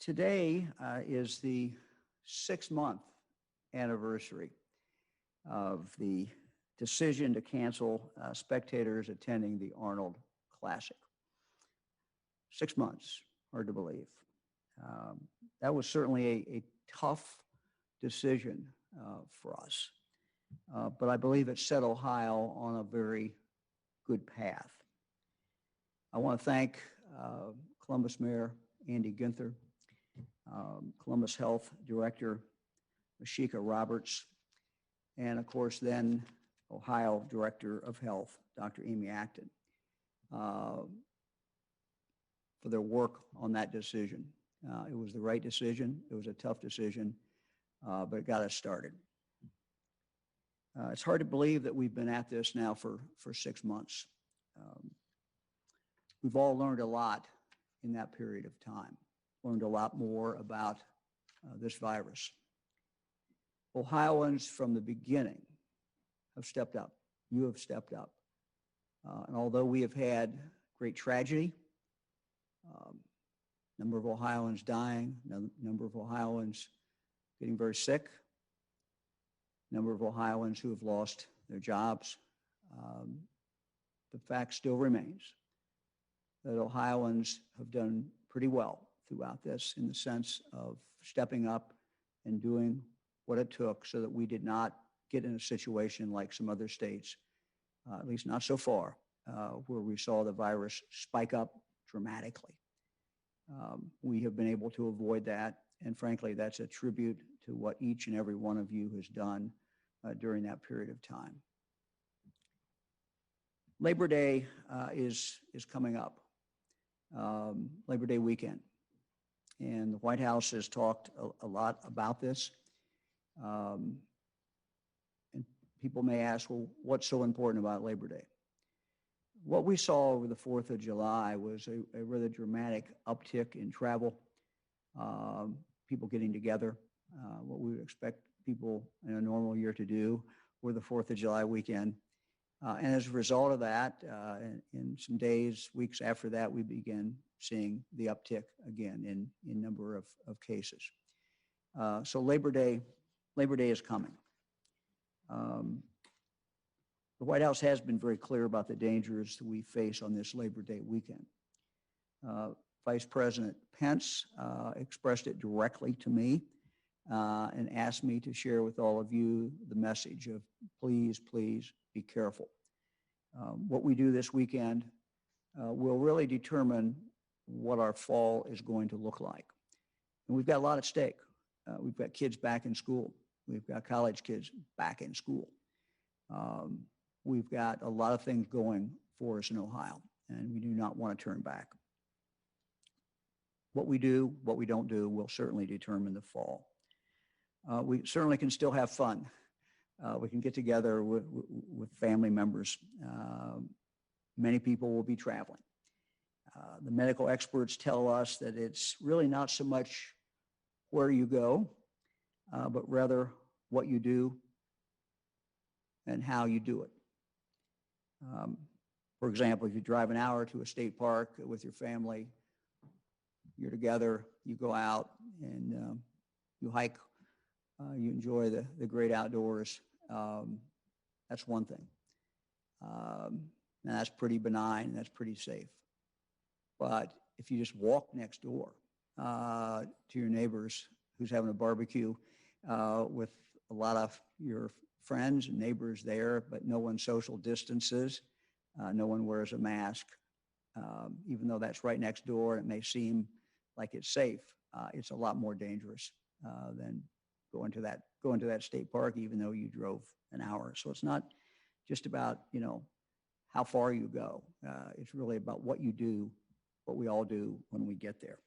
Today is the 6-month anniversary of the decision to cancel spectators attending the Arnold Classic. 6 months, hard to believe. That was certainly a tough decision for us, but I believe it set Ohio on a very good path. I want to thank Columbus Mayor Andy Ginther, Columbus Health Director Mashika Roberts, and of course then Ohio Director of Health, Dr. Amy Acton, for their work on that decision. It was the right decision. It was a tough decision, but it got us started. It's hard to believe that we've been at this now for 6 months. We've all learned a lot in that period of time, learned a lot more about this virus. Ohioans from the beginning have stepped up. You have stepped up. And although we have had great tragedy, number of Ohioans dying, number of Ohioans getting very sick, number of Ohioans who have lost their jobs, the fact still remains that Ohioans have done pretty well throughout this in the sense of stepping up and doing what it took so that we did not get in a situation like some other states, at least not so far, where we saw the virus spike up dramatically. We have been able to avoid that, and frankly, that's a tribute to what each and every one of you has done during that period of time. Labor Day is coming up, Labor Day weekend, and the White House has talked a lot about this. And people may ask, well, what's so important about Labor Day? What we saw over the 4th of July was a rather dramatic uptick in travel, people getting together, what we would expect people in a normal year to do for the 4th of July weekend. And as a result of that, in some days, weeks after that, we began seeing the uptick again in number of cases. So Labor Day is coming. The White House has been very clear about the dangers that we face on this Labor Day weekend. Vice President Pence expressed it directly to me and asked me to share with all of you the message of please, please be careful. What we do this weekend will really determine what our fall is going to look like. And we've got a lot at stake. We've got kids back in school. We've got college kids back in school. We've got a lot of things going for us in Ohio, and we do not want to turn back. What we do, what we don't do, will certainly determine the fall. We certainly can still have fun. We can get together with family members. Many people will be traveling. The medical experts tell us that it's really not so much where you go, but rather what you do and how you do it. For example, if you drive an hour to a state park with your family, you're together, you go out and you hike, you enjoy the great outdoors. That's one thing. And that's pretty benign, that's pretty safe. But if you just walk next door to your neighbors who's having a barbecue with a lot of your friends and neighbors there, but no one social distances, no one wears a mask, even though that's right next door, it may seem like it's safe. It's a lot more dangerous than going to that state park, even though you drove an hour. So it's not just about, how far you go. It's really about what you do, what we all do when we get there.